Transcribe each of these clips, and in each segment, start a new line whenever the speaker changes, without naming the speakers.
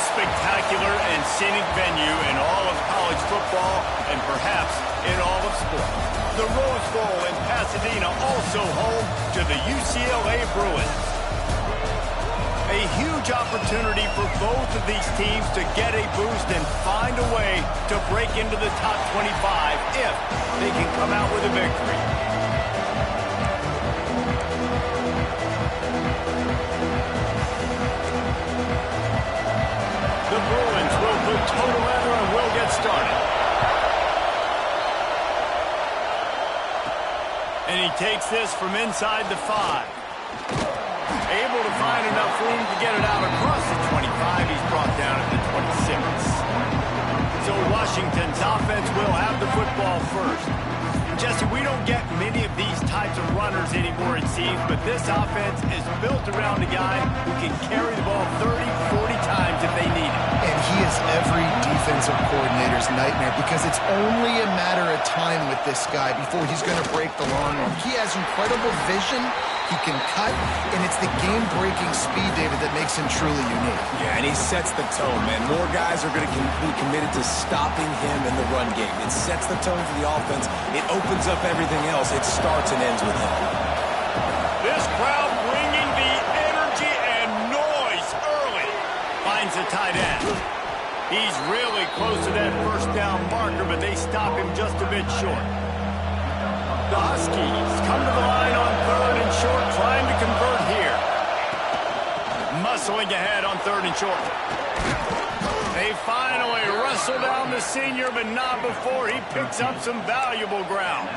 most spectacular and scenic venue in all of college football and perhaps in all of sports. The Rose Bowl in Pasadena, also home to the UCLA Bruins. A huge opportunity for both of these teams to get a boost and find a way to break into the top 25 if they can come out with a victory. The Bruins will put total leather and will get started. And he takes this from inside the 5. Able to find enough room to get it out across the 25. He's brought down at the 26. So Washington's offense will have the football first. Jesse, we don't get many of these types of runners anymore, it seems, but this offense is built around a guy who can carry the ball 30, 40 times if they need it.
And he is every defensive coordinator's nightmare because it's only a matter of time with this guy before he's going to break the long run. He has incredible vision. He can cut, and it's the game-breaking speed, David, that makes him truly unique.
Yeah, and he sets the tone, man. More guys are going to be committed to stopping him in the run game. It sets the tone for the offense. It opens up everything else. It starts and ends with him.
This crowd bringing the energy and noise early. Finds a tight end. He's really close to that first down marker, but they stop him just a bit short. The Huskies come to the line on 3rd and short, trying to convert here. Muscling ahead on 3rd and short. They finally wrestle down the senior, but not before he picks up some valuable ground.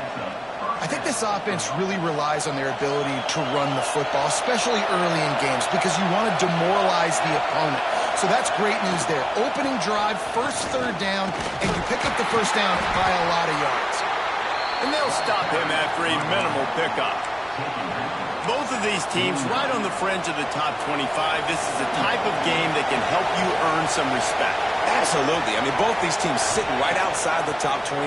I think this offense really relies on their ability to run the football, especially early in games, because you want to demoralize the opponent. So that's great news there. Opening drive, first 3rd down, and you pick up the first down by a lot of yards.
And they'll stop him after a minimal pickup. Both of these teams right on the fringe of the top 25. This is a type of game that can help you earn some respect.
Absolutely. I mean, both these teams sitting right outside the top 25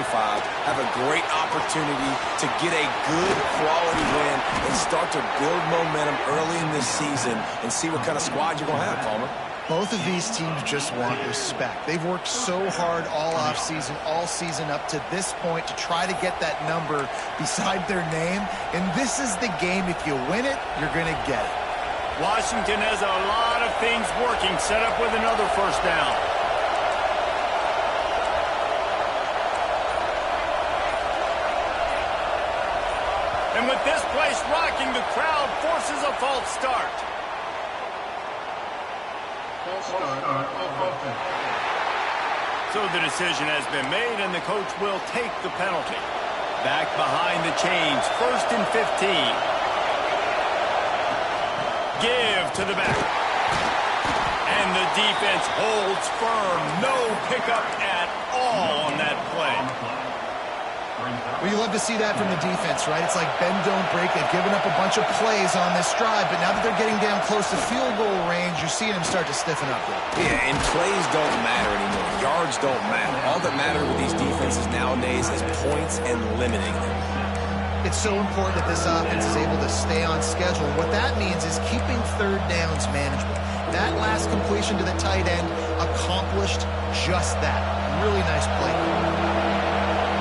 have a great opportunity to get a good quality win and start to build momentum early in this season and see what kind of squad you're going to have, Palmer.
Both of these teams just want respect. They've worked so hard all offseason, all season up to this point to try to get that number beside their name. And this is the game. If you win it, you're going to get it.
Washington has a lot of things working, set up with another first down. And with this place rocking, the crowd forces a false start. So the decision has been made, and the coach will take the penalty. Back behind the chains, 1st and 15. Give to the back. And the defense holds firm. No pickup at all on that play.
Well, you love to see that from the defense, right? It's like bend, don't break. They've given up a bunch of plays on this drive, but now that they're getting down close to field goal range, you're seeing them start to stiffen up there.
Yeah, and plays don't matter anymore. Yards don't matter. All that matters with these defenses nowadays is points and limiting them.
It's so important that this offense is able to stay on schedule. What that means is keeping 3rd downs manageable. That last completion to the tight end accomplished just that. Really nice play.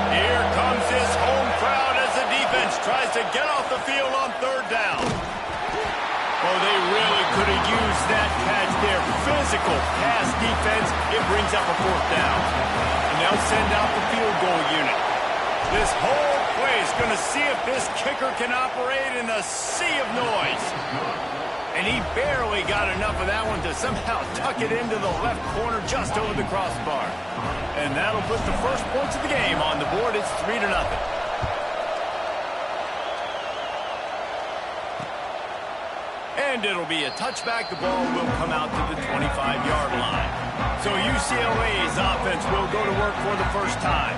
Here comes this home crowd as the defense tries to get off the field on 3rd down. Oh, they really could have used that catch there. Physical pass defense. It brings up a 4th down. And they'll send out the field goal unit. This whole play is going to see if this kicker can operate in a sea of noise. And he barely got enough of that one to somehow tuck it into the left corner just over the crossbar. And that'll put the first points of the game on the board. It's 3-0. And it'll be a touchback. The ball will come out to the 25-yard line. So UCLA's offense will go to work for the first time.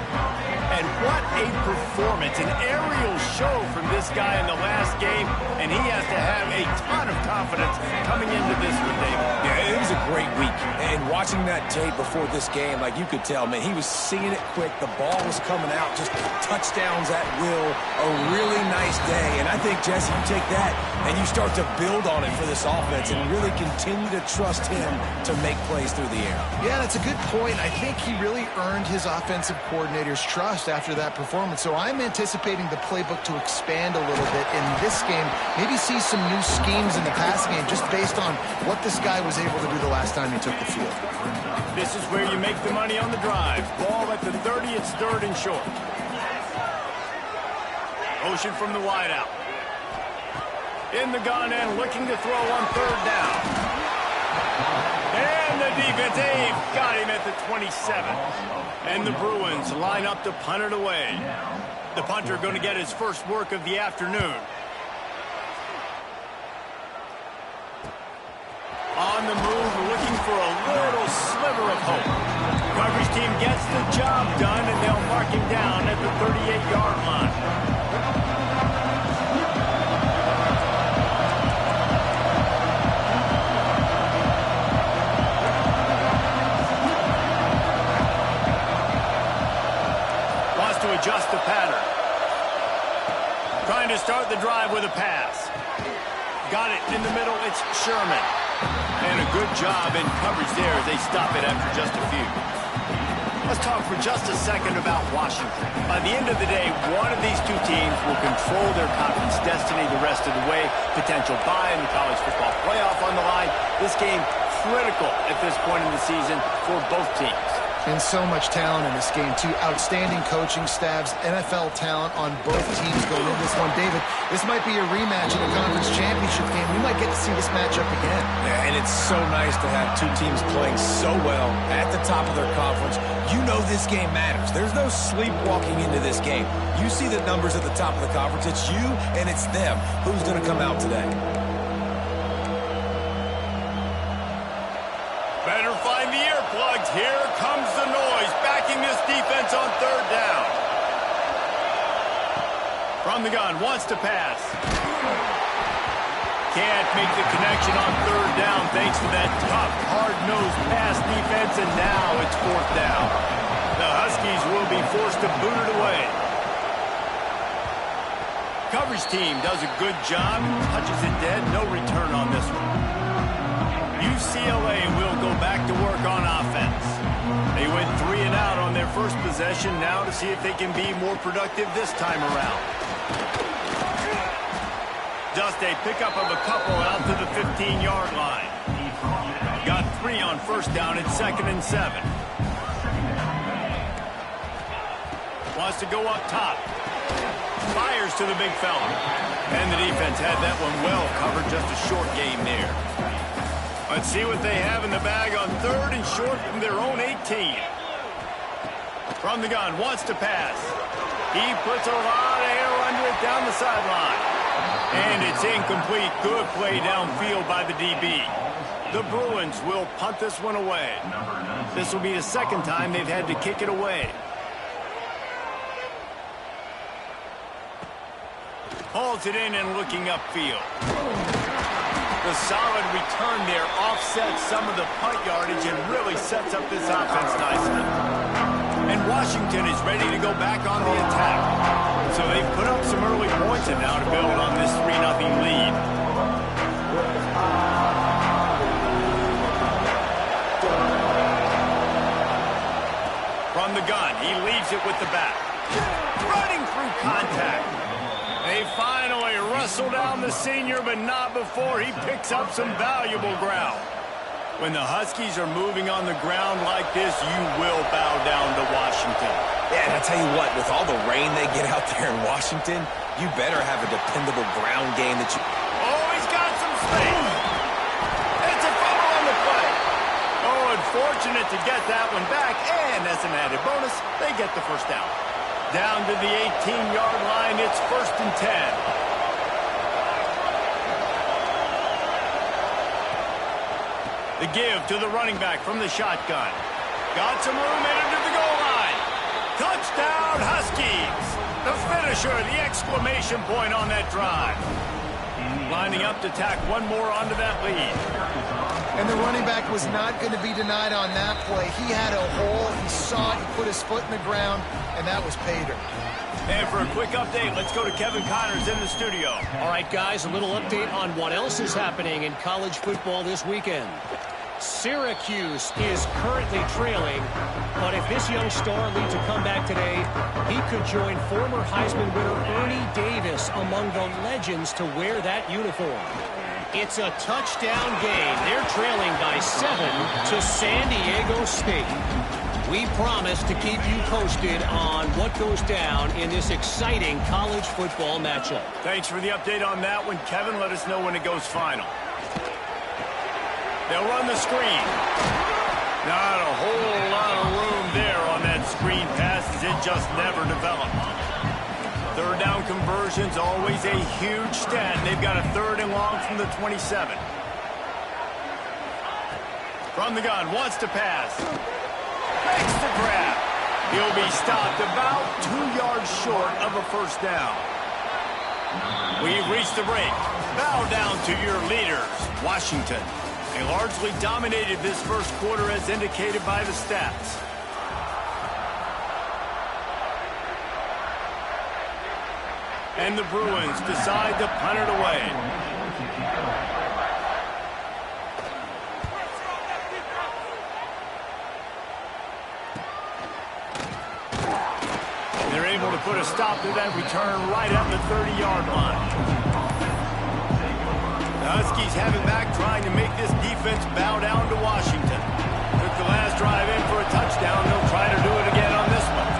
And what a performance, an aerial show from this guy in the last game, and he has to have a ton of confidence coming into this one, David.
Yeah, it was a great week, and watching that tape before this game, like you could tell, man, he was seeing it quick. The ball was coming out, just touchdowns at will. A really nice day. And I think, Jesse, you take that and you start to build on it for this offense and really continue to trust him to make plays through the air.
Yeah, that's a good point. I think he really earned his offensive coordinator's trust after that performance. So I'm anticipating the playbook to expand a little bit in this game. Maybe see some new schemes in the passing game just based on what this guy was able to do the last time he took the field.
This is where you make the money on the drive. Ball at the 30, it's third and short. Motion from the wideout. In the gun and looking to throw on third down. And the defense, they've got him at the 27. And the Bruins line up to punt it away. The punter going to get his first work of the afternoon. On the move, looking for a little sliver of hope. Coverage team gets the job done, and they'll mark him down at the 38-yard line. Wants to adjust the pattern. Trying to start the drive with a pass. Got it in the middle, it's Sherman. And a good job in coverage there as they stop it after just a few. Let's talk for just a second about Washington. By the end of the day, one of these two teams will control their conference destiny the rest of the way. Potential bye in the college football playoff on the line. This game critical at this point in the season for both teams.
And so much talent in this game, too. Outstanding coaching staffs, NFL talent on both teams going into this one. David, this might be a rematch in a conference championship game. We might get to see this matchup again.
Yeah, and it's so nice to have two teams playing so well at the top of their conference. You know this game matters. There's no sleepwalking into this game. You see the numbers at the top of the conference. It's you and it's them. Who's going to come out today?
Better find the earplugs. Here comes the noise, backing this defense on third down. From the gun, wants to pass. Can't make the connection on third down thanks to that tough, hard-nosed pass defense, and now it's fourth down. The Huskies will be forced to boot it away. Coverage team does a good job, touches it dead, no return on this one. UCLA will go back to work on offense. They went 3 and out on their first possession, now to see if they can be more productive this time around. Just a pickup of a couple out to the 15-yard line. Got 3 on first down at 2nd and 7. Wants to go up top. Fires to the big fella. And the defense had that one well covered, just a short game there. Let's see what they have in the bag on third and short from their own 18. From the gun, wants to pass. He puts a lot of air under it down the sideline. And it's incomplete. Good play downfield by the DB. The Bruins will punt this one away. This will be the second time they've had to kick it away. Hauls it in and looking upfield. The solid return there offsets some of the punt yardage and really sets up this offense nicely. And Washington is ready to go back on the attack. So they've put up some early points and now to build on this 3-0 lead. From the gun, he leaves it with the back. Running through contact. They finally wrestle down the senior, but not before he picks up some valuable ground. When the Huskies are moving on the ground like this, you will bow down to Washington.
Yeah, and I tell you what, with all the rain they get out there in Washington, you better have a dependable ground game that you...
Oh, he's got some space. It's a fumble on the play. Oh, unfortunate to get that one back, and as an added bonus, they get the first down. Down to the 18-yard line, it's 1st and 10. The give to the running back from the shotgun. Got some room in under the goal line. Touchdown, Huskies! The finisher, the exclamation point on that drive. Lining up to tack one more onto that lead.
And the running back was not going to be denied on that play. He had a hole, he saw it, he put his foot in the ground, and that was pay dirt.
And for a quick update, let's go to Kevin Connors in the studio.
All right, guys, a little update on what else is happening in college football this weekend. Syracuse is currently trailing, but if this young star leads a comeback today, he could join former Heisman winner Ernie Davis among the legends to wear that uniform. It's a touchdown game. They're trailing by 7 to San Diego State. We promise to keep you posted on what goes down in this exciting college football matchup.
Thanks for the update on that one, Kevin. Let us know when it goes final. They'll run the screen. Not a whole lot of room there on that screen pass as it just never developed. Third down conversion's always a huge stat. They've got a 3rd and long from the 27. From the gun, wants to pass. Makes the grab. He'll be stopped about 2 yards short of a 1st down. We've reached the break. Bow down to your leaders, Washington. They largely dominated this 1st quarter as indicated by the stats. And the Bruins decide to punt it away. They're able to put a stop to that return right at the 30-yard line. The Huskies have it back, trying to make this defense bow down to Washington. Took the last drive in for a touchdown. They'll try to do it again on this one.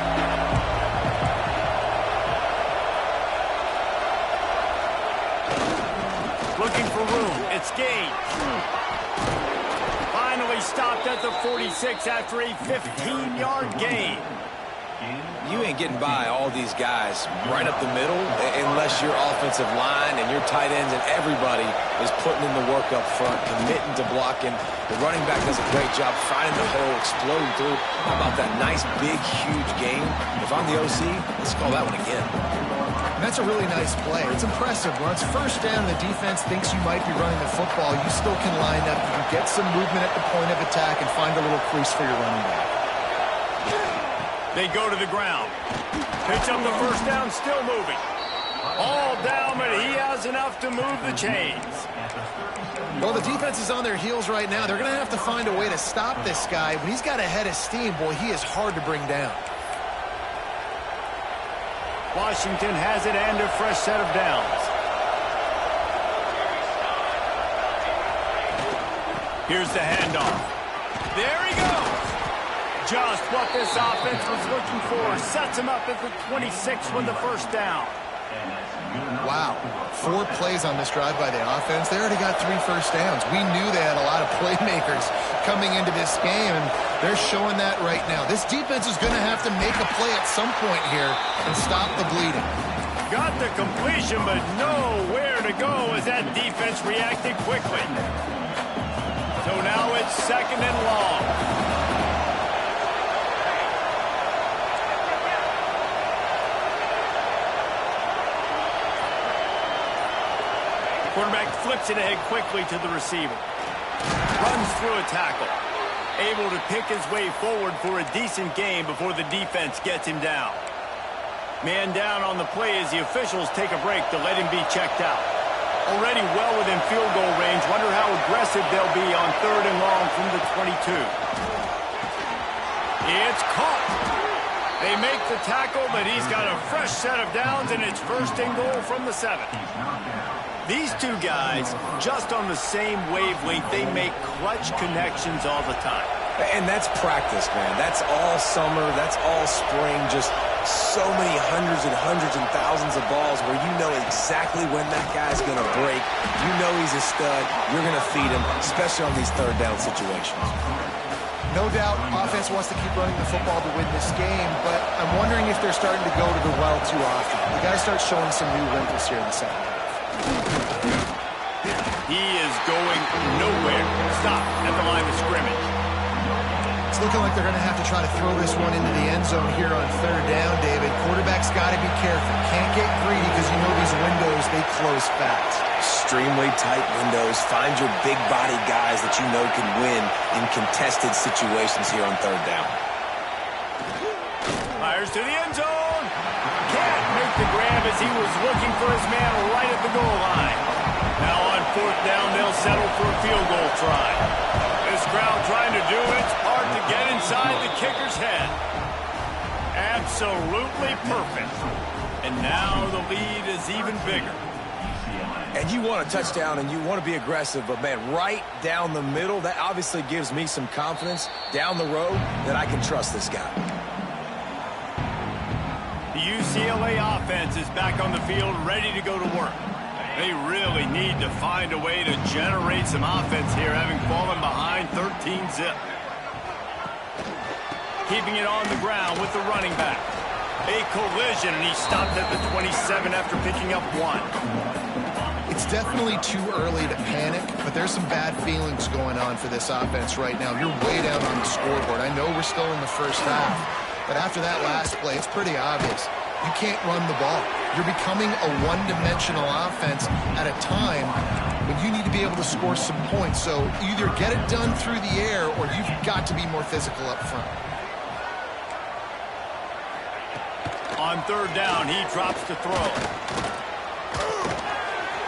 Looking for room. It's Gage. Finally stopped at the 46 after a 15-yard gain.
You ain't getting by all these guys right up the middle unless your offensive line and your tight ends and everybody is putting in the work up front, committing to blocking. The running back does a great job finding the hole, exploding through. How about that nice, big, huge game? If I'm the OC, let's call that one again.
And that's a really nice play. It's impressive. When it's 1st down, the defense thinks you might be running the football. You still can line up. You can get some movement at the point of attack and find a little crease for your running back.
They go to the ground. Pitch up the 1st down, still moving. All down, but he has enough to move the chains.
Well, the defense is on their heels right now. They're going to have to find a way to stop this guy. When he's got a head of steam, boy, he is hard to bring down.
Washington has it and a fresh set of downs. Here's the handoff. There he goes. Just what this offense was looking for. Sets him up at the 26 with the 1st down.
Wow. 4 plays on this drive by the offense. They already got 3 first downs. We knew they had a lot of playmakers coming into this game, and they're showing that right now. This defense is going to have to make a play at some point here and stop the bleeding.
Got the completion, but nowhere to go as that defense reacted quickly. So now it's 2nd and long. Quarterback flips it ahead quickly to the receiver. Runs through a tackle. Able to pick his way forward for a decent gain before the defense gets him down. Man down on the play as the officials take a break to let him be checked out. Already well within field goal range. Wonder how aggressive they'll be on 3rd and long from the 22. It's caught. They make the tackle, but he's got a fresh set of downs, and it's 1st and goal from the 7. These two guys, just on the same wavelength, they make clutch connections all the time.
And that's practice, man. That's all summer. That's all spring. Just so many hundreds and thousands of balls where you know exactly when that guy's going to break. You know he's a stud. You're going to feed him, especially on these 3rd down situations.
No doubt, offense wants to keep running the football to win this game, but I'm wondering if they're starting to go to the well too often. They got to start showing some new wrinkles here in the 2nd half.
He is going nowhere. Stop at the line of scrimmage.
It's looking like they're going to have to try to throw this one into the end zone here on third down, David. Quarterback's got to be careful. Can't get greedy because you know these windows, they close fast.
Extremely tight windows. Find your big body guys that you know can win in contested situations here on third down.
Fires to the end zone. Can't make the grab as he was looking for his man right at the goal line. Now on fourth down, they'll settle for a field goal try. This crowd trying to do its part to get inside the kicker's head. Absolutely perfect. And now the lead is even bigger.
And you want a touchdown and you want to be aggressive, but, man, right down the middle, that obviously gives me some confidence down the road that I can trust this guy.
The UCLA offense is back on the field, ready to go to work. They really need to find a way to generate some offense here, having fallen behind 13-zip. Keeping it on the ground with the running back. A collision, and he stopped at the 27 after picking up 1.
It's definitely too early to panic, but there's some bad feelings going on for this offense right now. You're way down on the scoreboard. I know we're still in the first half, but after that last play, it's pretty obvious. You can't run the ball. You're becoming a one-dimensional offense at a time when you need to be able to score some points. So either get it done through the air or you've got to be more physical up front.
On third down, he drops to throw.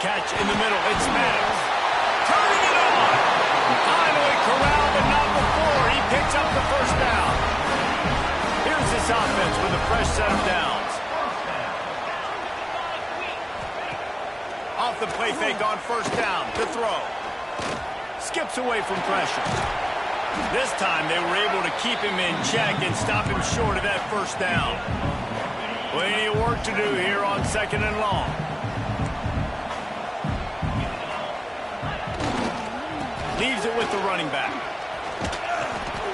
Catch in the middle. It's Maddox. Turning it on. Finally corralled, but not before. He picks up the first down. Here's this offense with a fresh set of downs. Off the play fake on first down to throw. Skips away from pressure. This time they were able to keep him in check and stop him short of that first down. Plenty of work to do here on second and long. Leaves it with the running back.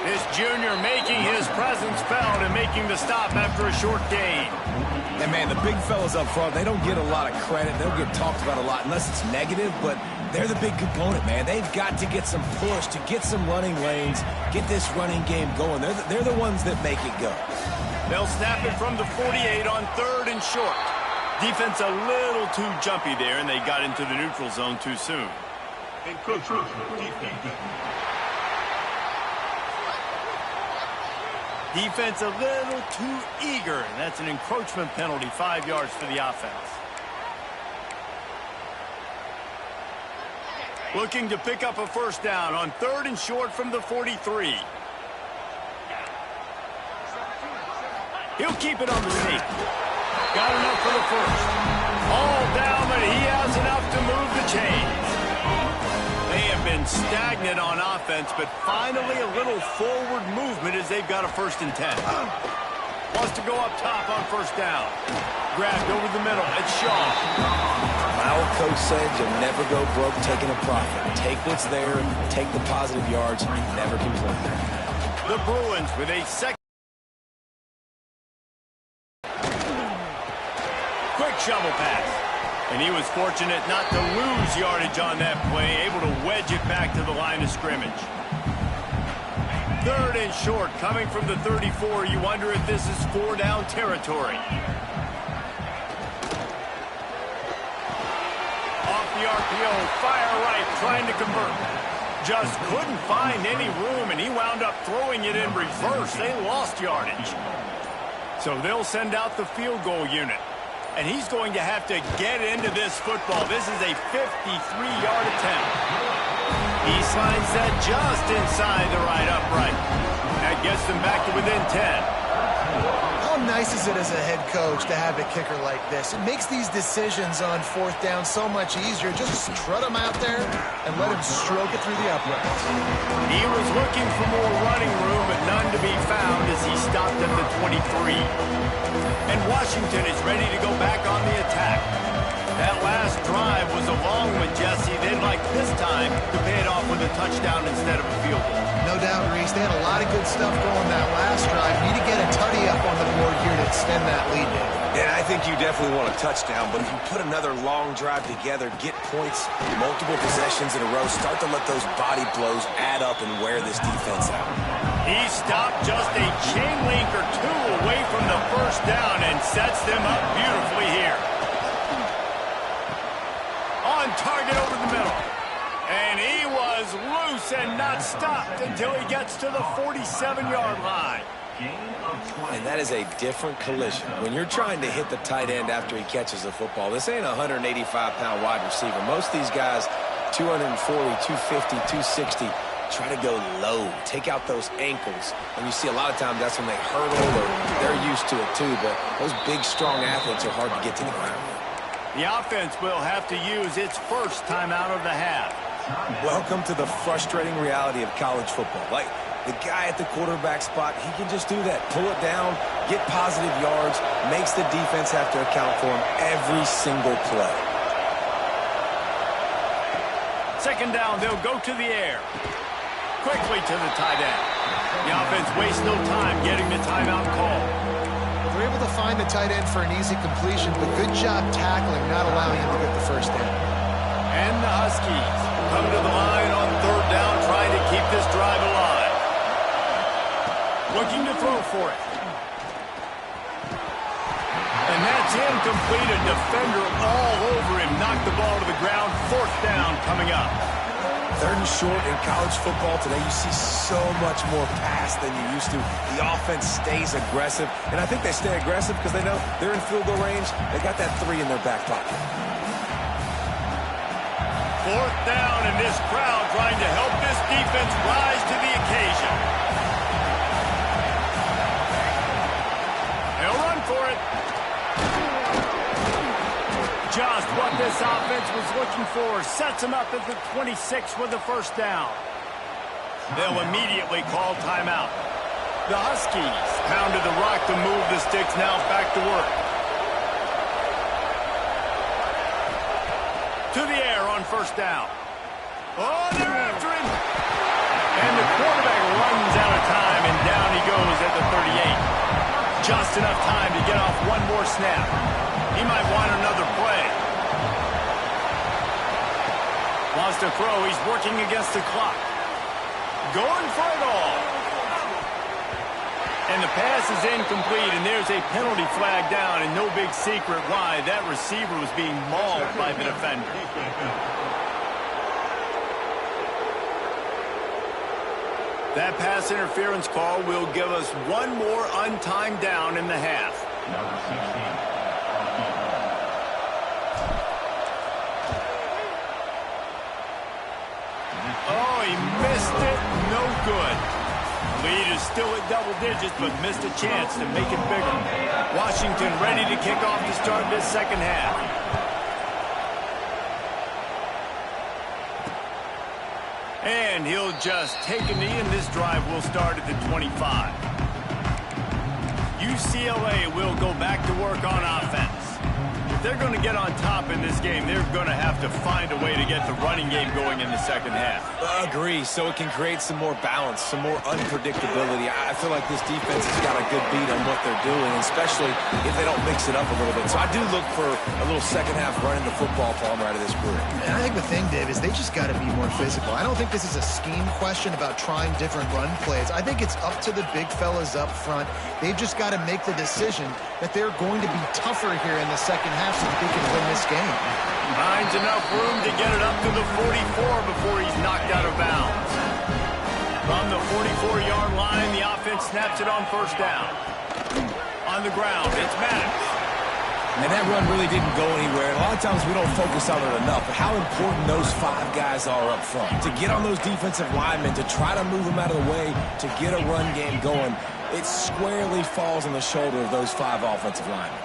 This junior making his presence felt and making the stop after a short gain.
And, man, the big fellas up front, they don't get a lot of credit. They don't get talked about a lot unless it's negative, but they're the big component, man. They've got to get some push, to get some running lanes, get this running game going. They're the ones that make it go.
They'll snap it from the 48 on third and short. Defense a little too jumpy there, and they got into the neutral zone too soon. Defense a little too eager, and that's an encroachment penalty, 5 yards for the offense. Looking to pick up a first down on third and short from the 43. He'll keep it on the sneak. Got enough for the first. All down, but he has enough to move the chains. They have been stagnant on offense, but finally a little forward movement as they've got a 1st and 10. Wants to go up top on first down. Grabbed over the middle. It's Shaw.
My old coach said you'll never go broke taking a profit. Take what's there, take the positive yards, and never complain.
The Bruins with a second. Quick shovel pass. And he was fortunate not to lose yardage on that play, able to wedge it back to the line of scrimmage. Third and short, coming from the 34. You wonder if this is 4-down territory. Off the RPO, fire right, trying to convert. Just couldn't find any room, and he wound up throwing it in reverse. They lost yardage. So they'll send out the field goal unit. And he's going to have to get into this football. This is a 53-yard attempt. He slides that just inside the right upright. That gets them back to within 10.
How nice is it as a head coach to have a kicker like this? It makes these decisions on fourth down so much easier. Just strut him out there and let him stroke it through the uprights.
He was looking for more running room, but none to be found as he stopped at the 23. And Washington is ready to go back on the attack. That last drive was a long one, Jesse. They'd like this time to pay it off with a touchdown instead of a field goal.
No doubt, Reese. They had a lot of good stuff going that last drive. Need to get a tutty up on the board here to extend that lead, David.
Yeah, I think you definitely want a touchdown, but if you put another long drive together, get points, multiple possessions in a row, start to let those body blows add up and wear this defense out.
He He stopped just a chain link or two away from the first down and sets them up beautifully here. On target over the middle. And he was loose and not stopped until he gets to the 47-yard line.
And that is a different collision. When you're trying to hit the tight end after he catches the football, this ain't a 185-pound wide receiver. Most of these guys, 240, 250, 260, try to go low, take out those ankles. And you see a lot of times that's when they hurdle or they're used to it too. But those big, strong athletes are hard to get to the ground.
The offense will have to use its first timeout of the half.
Welcome to the frustrating reality of college football. Like, the guy at the quarterback spot, he can just do that. Pull it down, get positive yards, makes the defense have to account for him every single play.
Second down, they'll go to the air. Quickly to the tight end. The offense wastes no time getting the timeout call.
They're able to find the tight end for an easy completion, but good job tackling, not allowing him to get the first down.
And the Huskies come to the line on third down, trying to keep this drive alive. Looking to throw for it. And that's incomplete. A defender all over him. Knocked the ball to the ground. Fourth down coming up.
Third and short in college football today, you see so much more pass than you used to. The offense stays aggressive. And I think they stay aggressive because they know they're in field goal range. They got that 3 in their back pocket.
Fourth down, and this crowd trying to help this defense rise to the occasion. They'll run for it. Just what this offense was looking for. Sets them up at the 26 with the first down. They'll immediately call timeout. The Huskies pounded the rock to move the sticks, now back to work. To the air on first down. Oh, they're after him. And the quarterback runs out of time, and down he goes at the 38. Just enough time to get off one more snap. He might want another play. Lost a throw. He's working against the clock. Going for it all. And the pass is incomplete, and there's a penalty flag down, and no big secret why. That receiver was being mauled by the defender. That pass interference call will give us one more untimed down in the half. Number 16. Oh, he missed it. No good. Lead is still at double digits, but missed a chance to make it bigger. Washington ready to kick off to start this second half. And he'll just take a knee, and this drive will start at the 25. UCLA will go back to work on offense. If they're going to get on top in this game, they're going to have to find a way to get the running game going in the second half.
Agree, so it can create some more balance, some more unpredictability. I feel like this defense has got a good beat on what they're doing, especially if they don't mix it up a little bit. So I do look for a little second half running the football palm out of this group.
And I think the thing, Dave, is they just got to be more physical. I don't think this is a scheme question about trying different run plays. I think it's up to the big fellas up front. They've just got to make the decision that they're going to be tougher here in the second half so that they can win this game.
Finds enough room to get it up to the 44 before he's knocked out of bounds. From the 44-yard line, the offense snaps it on first down. On the ground, it's Maddox.
And that run really didn't go anywhere. And a lot of times we don't focus on it enough, but how important those 5 guys are up front. To get on those defensive linemen, to try to move them out of the way, to get a run game going, it squarely falls on the shoulder of those 5 offensive linemen.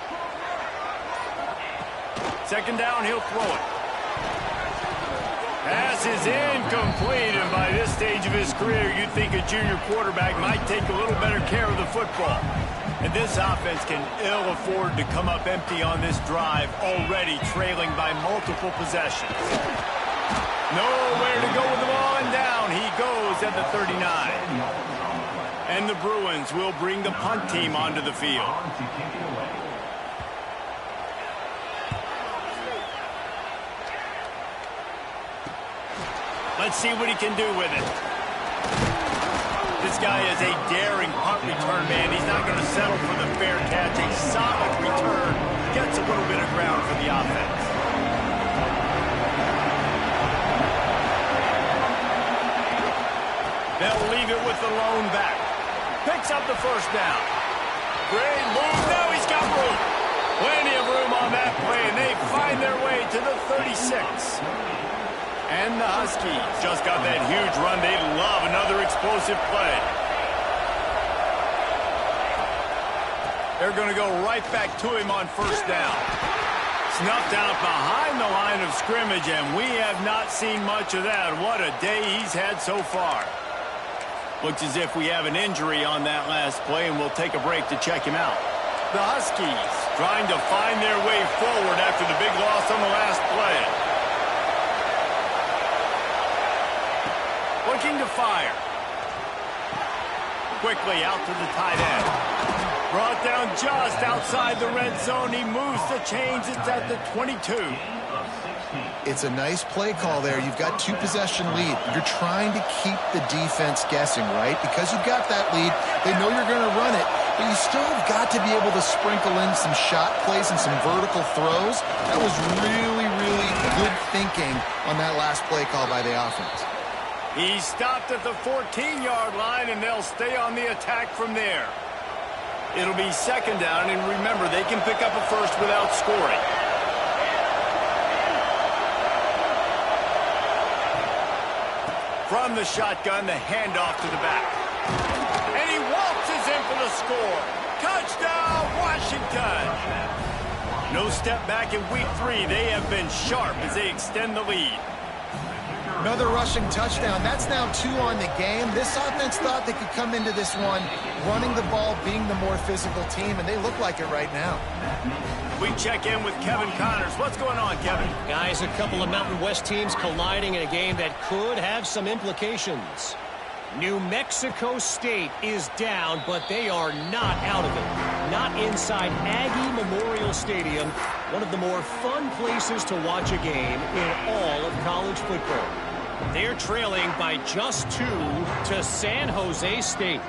Second down, he'll throw it. Pass is incomplete, and by this stage of his career, you'd think a junior quarterback might take a little better care of the football. And this offense can ill afford to come up empty on this drive, already trailing by multiple possessions. Nowhere to go with the ball, and down he goes at the 39. And the Bruins will bring the punt team onto the field. Let's see what he can do with it. This guy is a daring punt return man. He's not going to settle for the fair catch. A solid return gets a little bit of ground for the offense. They'll leave it with the lone back. Picks up the first down. Great move. Now he's got room. Plenty of room on that play, and they find their way to the 36. And the Huskies just got that huge run. They love another explosive play. They're going to go right back to him on first down. Snuffed out behind the line of scrimmage, and we have not seen much of that. What a day he's had so far. Looks as if we have an injury on that last play, and we'll take a break to check him out. The Huskies trying to find their way forward after the big loss on the last play. Looking to fire. Quickly out to the tight end. Brought down just outside the red zone. He moves the chains. It's at the 22.
It's a nice play call there. You've got 2-possession lead. You're trying to keep the defense guessing, right? Because you've got that lead, they know you're going to run it, but you still have got to be able to sprinkle in some shot plays and some vertical throws. That was really, really good thinking on that last play call by the offense.
He stopped at the 14-yard line, and they'll stay on the attack from there. It'll be second down, and remember, they can pick up a first without scoring. From the shotgun, the handoff to the back. And he waltzes in for the score. Touchdown, Washington! No step back in week 3. They have been sharp as they extend the lead.
Another rushing touchdown. That's now 2 on the game. This offense thought they could come into this one running the ball, being the more physical team, and they look like it right now.
We check in with Kevin Connors. What's going on, Kevin?
Guys, a couple of Mountain West teams colliding in a game that could have some implications. New Mexico State is down, but they are not out of it. Not inside Aggie Memorial Stadium, one of the more fun places to watch a game in all of college football. They're trailing by just 2 to San Jose State.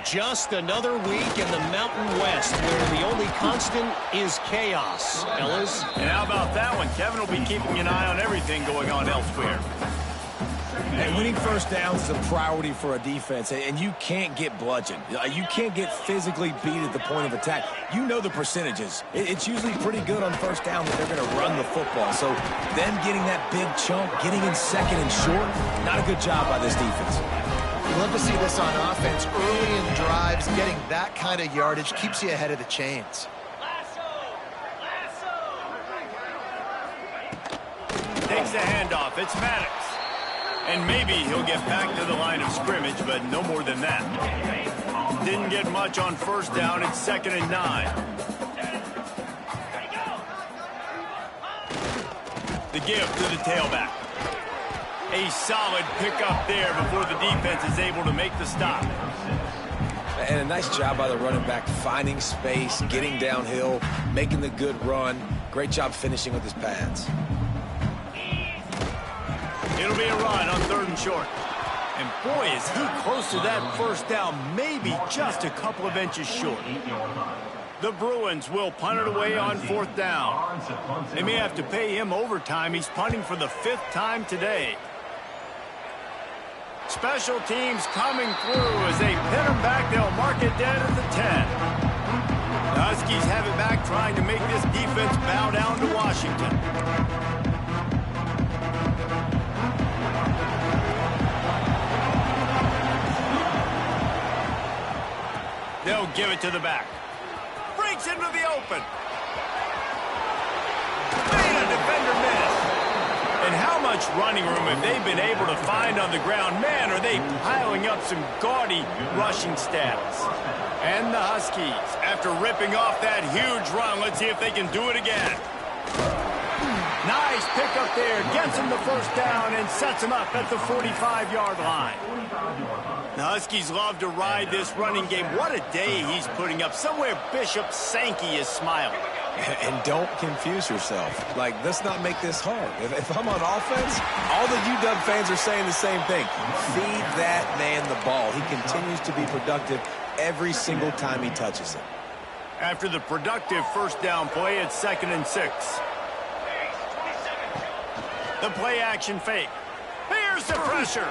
Just another week in the Mountain West where the only constant is chaos, fellas.
And how about that one? Kevin will be keeping an eye on everything going on elsewhere.
And winning first downs is a priority for a defense, and you can't get bludgeoned. You can't get physically beat at the point of attack. You know the percentages. It's usually pretty good on first down that they're going to run the football. So them getting that big chunk, getting in second and short, not a good job by this defense.
You love to see this on offense. Early in drives, getting that kind of yardage keeps you ahead of the chains.
Takes the handoff. It's Maddox. And maybe he'll get back to the line of scrimmage, but no more than that. Didn't get much on first down. It's 2nd and 9. The give to the tailback. A solid pickup there before the defense is able to make the stop.
And a nice job by the running back, finding space, getting downhill, making the good run. Great job finishing with his pads.
It'll be a run on 3rd and short. And boy, is he close to that first down, maybe just a couple of inches short. The Bruins will punt it away on 4th down. They may have to pay him overtime. He's punting for the 5th time today. Special teams coming through as they pin him back. They'll mark it dead at the 10. The Huskies have it back, trying to make this defense bow down to Washington. They'll give it to the back. Breaks into the open. Made a defender miss. And how much running room have they been able to find on the ground? Man, are they piling up some gaudy rushing stats. And the Huskies, after ripping off that huge run, let's see if they can do it again. Nice pickup there. Gets him the first down and sets him up at the 45-yard line. The Huskies love to ride this running game. What a day he's putting up. Somewhere Bishop Sankey is smiling.
And don't confuse yourself. Like, let's not make this hard. If I'm on offense, all the UW fans are saying the same thing. Feed that man the ball. He continues to be productive every single time he touches it.
After the productive first down play, it's 2nd and 6. The play action fake. Here's the pressure.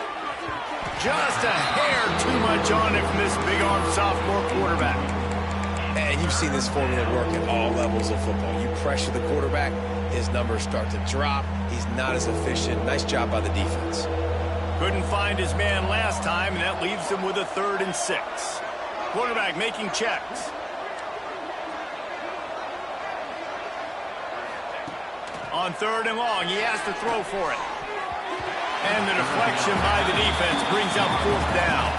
Just a hair too much on it from this big-armed sophomore quarterback.
And you've seen this formula work at all levels of football. You pressure the quarterback, his numbers start to drop. He's not as efficient. Nice job by the defense.
Couldn't find his man last time, and that leaves him with a 3rd and 6. Quarterback making checks. On 3rd and long, he has to throw for it. And the deflection by the defense brings up 4th down.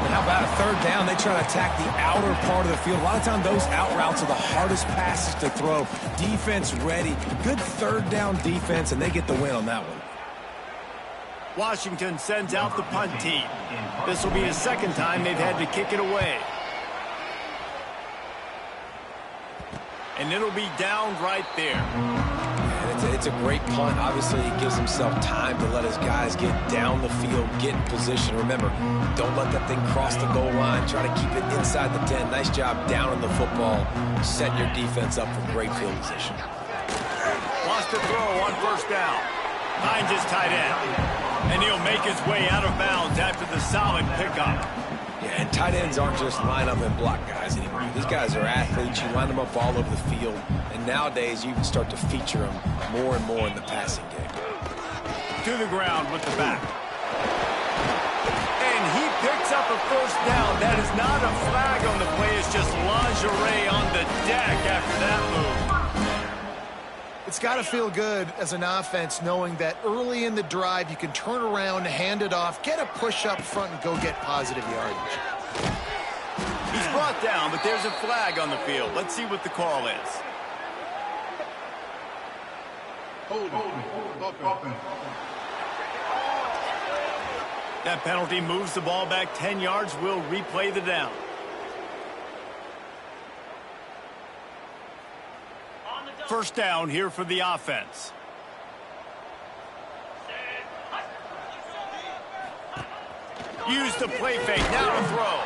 And how about a 3rd down? They try to attack the outer part of the field. A lot of times those out routes are the hardest passes to throw. Defense ready. Good 3rd down defense, and they get the win on that one.
Washington sends out the punt team. This will be the 2nd time they've had to kick it away. And it'll be down right there.
It's a great punt. Obviously, he gives himself time to let his guys get down the field, get in position. Remember, don't let that thing cross the goal line. Try to keep it inside the 10. Nice job down on the football, setting your defense up for great field position.
Wants to throw on 1st down. Finds his tight end. And he'll make his way out of bounds after the solid pickup.
Yeah, and tight ends aren't just line up and block guys anymore. These guys are athletes. You line them up all over the field. And nowadays, you can start to feature them more and more in the passing game.
To the ground with the back. And he picks up a 1st down. That is not a flag on the play. It's just lingerie on the deck after that move.
It's got to feel good as an offense knowing that early in the drive you can turn around, hand it off, get a push up front, and go get positive yardage.
He's brought down, but there's a flag on the field. Let's see what the call is. That penalty moves the ball back 10 yards. We'll replay the down. First down here for the offense. Use the play fake. Now to throw.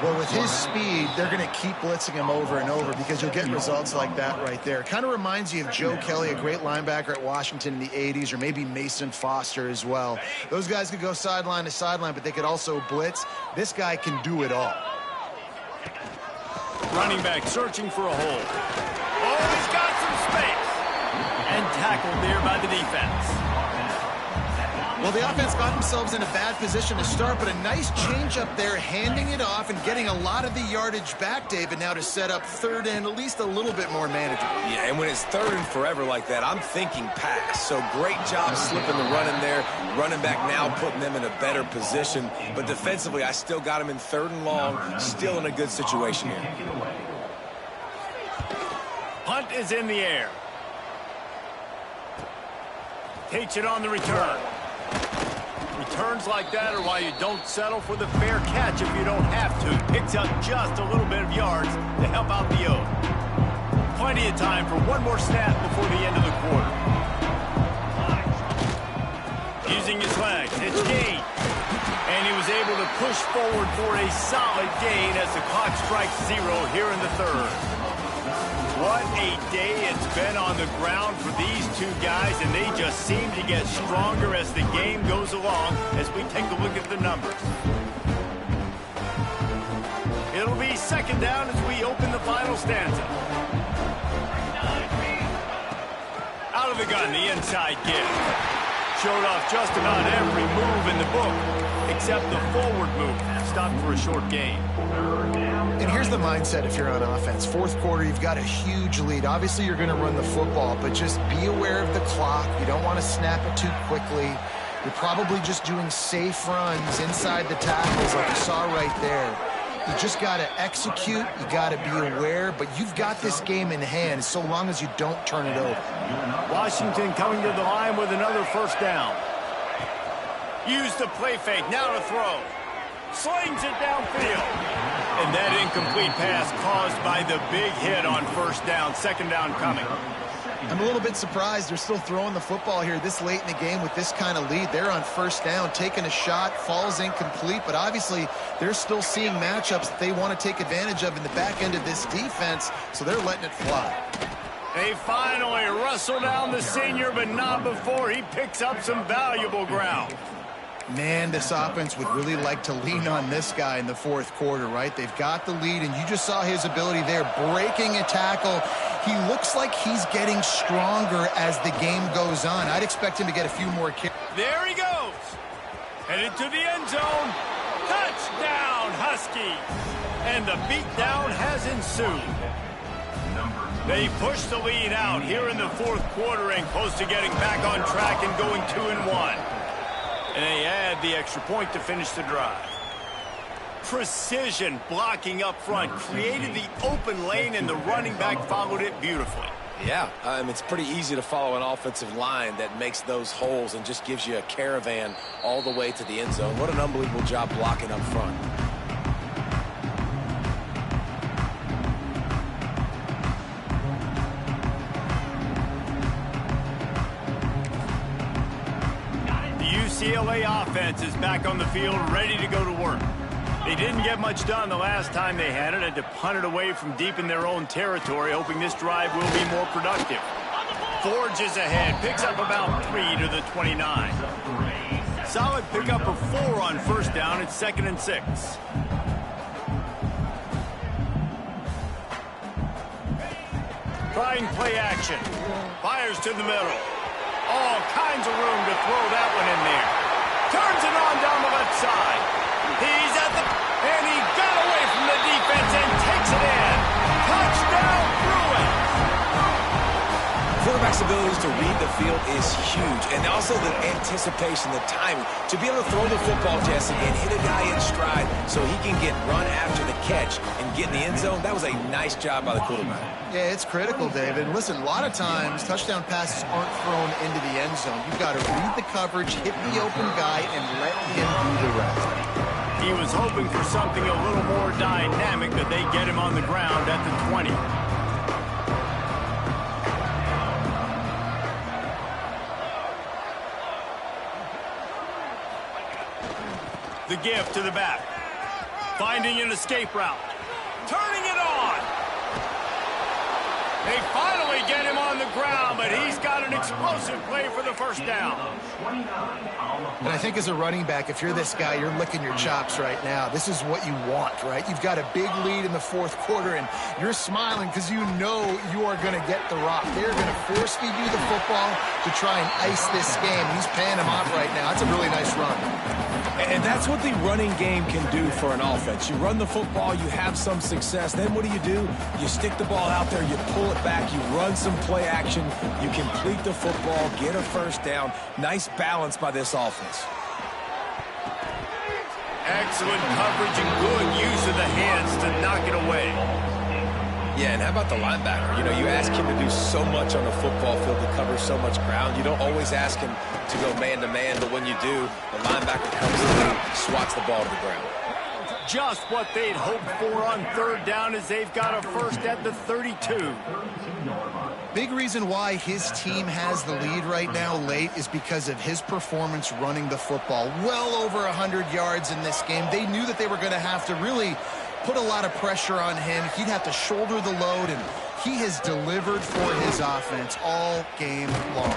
Well, with his speed, they're going to keep blitzing him over and over because you'll get results like that right there. Kind of reminds you of Joe Kelly, a great linebacker at Washington in the 80s, or maybe Mason Foster as well. Those guys could go sideline to sideline, but they could also blitz. This guy can do it all.
Running back searching for a hole. Oh, he's got some space. And tackled there by the defense.
Well, the offense got themselves in a bad position to start, but a nice change up there, handing it off and getting a lot of the yardage back, David, now to set up 3rd and at least a little bit more manageable.
Yeah, and when it's 3rd and forever like that, I'm thinking pass. So great job slipping the run in there. Running back now putting them in a better position. But defensively, I still got him in 3rd and long, still in a good situation here.
Punt is in the air. Takes it on the return. Returns like that are why you don't settle for the fair catch if you don't have to. Picks up just a little bit of yards to help out the O. Plenty of time for one more snap before the end of the quarter. Using his legs, it's gain. And he was able to push forward for a solid gain as the clock strikes 0 here in the 3rd. What a day it's been on the ground for these two guys, and they just seem to get stronger as the game goes along as we take a look at the numbers. It'll be 2nd down as we open the final stanza. Out of the gun, the inside give. Showed off just about every move in the book, except the forward move. Stopped for a short gain.
And here's the mindset if you're on offense. 4th quarter, you've got a huge lead. Obviously, you're going to run the football, but just be aware of the clock. You don't want to snap it too quickly. You're probably just doing safe runs inside the tackles like you saw right there. You just got to execute. You got to be aware, but you've got this game in hand so long as you don't turn it over.
Washington coming to the line with another 1st down. Use the play fake. Now to throw. Slings it downfield. And that incomplete pass caused by the big hit on first down, second down coming.
I'm a little bit surprised they're still throwing the football here this late in the game with this kind of lead. They're on first down, taking a shot, falls incomplete, but obviously they're still seeing matchups that they want to take advantage of in the back end of this defense, so they're letting it fly.
They finally wrestle down the senior, but not before he picks up some valuable ground.
Man, this offense would really like to lean on this guy in the fourth quarter, right? They've got the lead, and you just saw his ability there, breaking a tackle. He looks like he's getting stronger as the game goes on. I'd expect him to get a few more carries.
There he goes. Headed to the end zone. Touchdown, Husky. And the beatdown has ensued. They push the lead out here in the fourth quarter and close to getting back on track and going 2-1. And they add the extra point to finish the drive. Precision blocking up front created the open lane, and the running back followed it beautifully.
Yeah, it's pretty easy to follow an offensive line that makes those holes and just gives you a caravan all the way to the end zone. What an unbelievable job blocking up front.
UCLA offense is back on the field, ready to go to work. They didn't get much done the last time they had to punt it away from deep in their own territory, hoping this drive will be more productive. Forges ahead, picks up about 3 to the 29. Solid pickup of 4 on first down. It's 2nd and 6. Trying play action. Fires to the middle. All kinds of room to throw that one in there. Turns it on down the left side. He's at the... And he got away from the defense and takes it in. Touchdown, Bruins.
Quarterback's ability to read the field is huge. And also the anticipation, the timing. To be able to throw the football, Jesse, and hit a guy in stride so he can get run after the catch and get in the end zone, that was a nice job by the quarterback.
Yeah, it's critical, David. Listen, a lot of times touchdown passes aren't thrown into the end zone. You've got to read the coverage, hit the open guy, and let him do the rest.
He was hoping for something a little more dynamic, that they get him on the ground at the 20. The give to the back. Finding an escape route. Turning it on. They finally get him on the ground, but he's got an explosive play for the first down.
And I think as a running back, if you're this guy, you're licking your chops right now. This is what you want, right? You've got a big lead in the fourth quarter, and you're smiling because you know you are going to get the rock. They're going to force feed you the football to try and ice this game. He's paying him off right now. That's a really nice run.
And that's what the running game can do for an offense. You run the football, you have some success. Then what do? You stick the ball out there, you pull it back, you run some play action, you complete the football, get a first down. Nice balance by this offense.
Excellent coverage and good use of the hands to knock it away.
Yeah, and how about the linebacker? You know, you ask him to do so much on the football field to cover so much ground. You don't always ask him to go man-to-man, but when you do, the linebacker comes in, swats the ball to the ground.
Just what they'd hoped for on third down, as they've got a first at the 32.
Big reason why his team has the lead right now late is because of his performance running the football. Well over 100 yards in this game. They knew that they were going to have to really put a lot of pressure on him. He'd have to shoulder the load, and he has delivered for his offense all game long.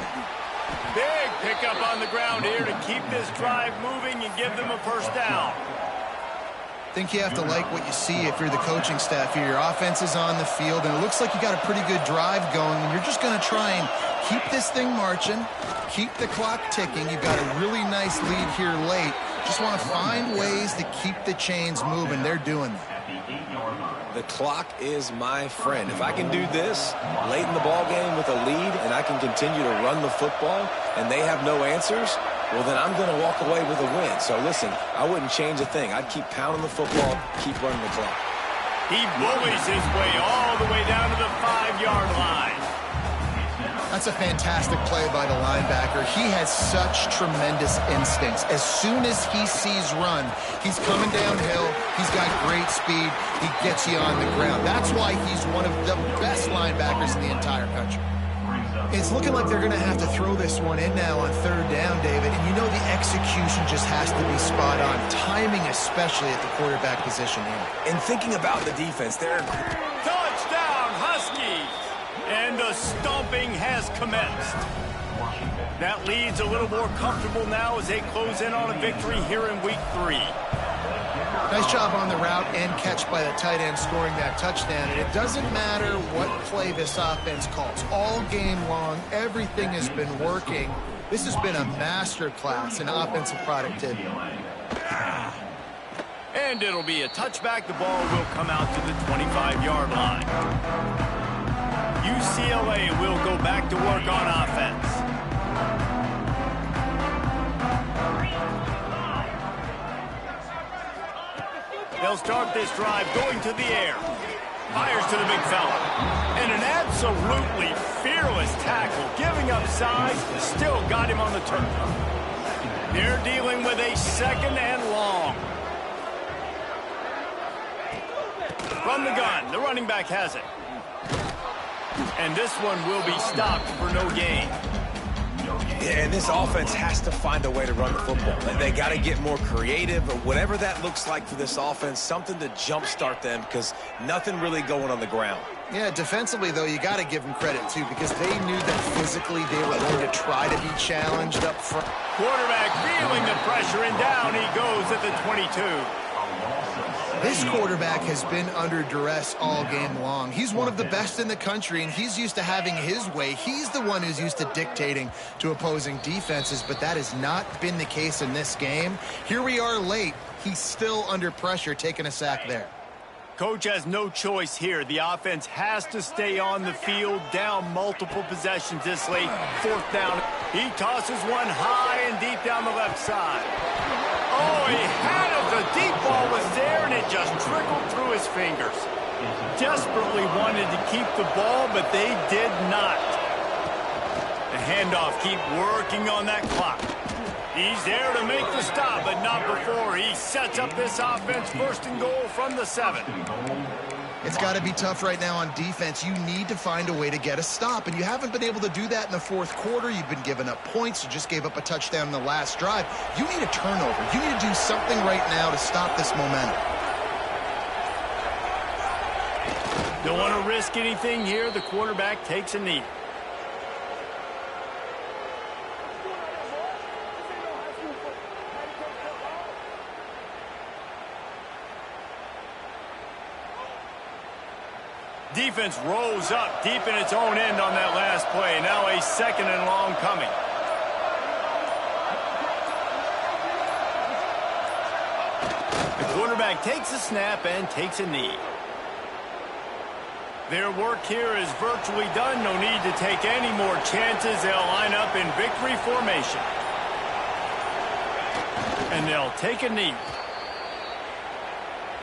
Big pickup on the ground here to keep this drive moving and give them a first down.
I think you have to like what you see if you're the coaching staff here. Your offense is on the field, and it looks like you got a pretty good drive going, and you're just going to try and keep this thing marching, keep the clock ticking. You've got a really nice lead here late. Just want to find ways to keep the chains moving. They're doing that.
The clock is my friend. If I can do this late in the ball game with a lead and I can continue to run the football and they have no answers, well, then I'm going to walk away with a win. So, listen, I wouldn't change a thing. I'd keep pounding the football, keep running the clock.
He bullies his way all the way down to the 5-yard line.
I That's a fantastic play by the linebacker. He has such tremendous instincts. As soon as he sees run, he's coming downhill. He's got great speed. He gets you on the ground. That's why he's one of the best linebackers in the entire country. It's looking like they're going to have to throw this one in now on third down, David. And you know the execution just has to be spot on. Timing especially at the quarterback position here.
And thinking about the defense, they're...
Touchdown, Huskies! And the stomping has commenced. That lead's a little more comfortable now as they close in on a victory here in week 3.
Nice job on the route and catch by the tight end scoring that touchdown. And it doesn't matter what play this offense calls. All game long, everything has been working. This has been a master class in offensive productivity.
And it'll be a touchback. The ball will come out to the 25-yard line. UCLA will go back to work on offense. They'll start this drive going to the air. Fires to the big fella. And an absolutely fearless tackle. Giving up size, still got him on the turf. They're dealing with a second and long. From the gun, the running back has it. And this one will be stopped for no gain.
Yeah, and this offense has to find a way to run the football. They got to get more creative, or whatever that looks like for this offense, something to jumpstart them, because nothing really going on the ground.
Yeah, defensively, though, you got to give them credit, too, because they knew that physically they were going to try to be challenged up front.
Quarterback feeling the pressure, and down he goes at the 22.
This quarterback has been under duress all game long. He's one of the best in the country, and he's used to having his way. He's the one who's used to dictating to opposing defenses, but that has not been the case in this game. Here we are late. He's still under pressure, taking a sack there.
Coach has no choice here. The offense has to stay on the field, down multiple possessions this late. Fourth down. He tosses one high and deep down the left side. Oh, he had it. The deep ball was there, and it just trickled through his fingers. Desperately wanted to keep the ball, but they did not. The handoff, keep working on that clock. He's there to make the stop, but not before he sets up this offense. First and goal from the 7.
It's got to be tough right now on defense. You need to find a way to get a stop, and you haven't been able to do that in the fourth quarter. You've been giving up points. You just gave up a touchdown in the last drive. You need a turnover. You need to do something right now to stop this momentum.
Don't want to risk anything here. The quarterback takes a knee. Defense rolls up deep in its own end on that last play. Now a second and long coming. The quarterback takes a snap and takes a knee. Their work here is virtually done. No need to take any more chances. They'll line up in victory formation. And they'll take a knee.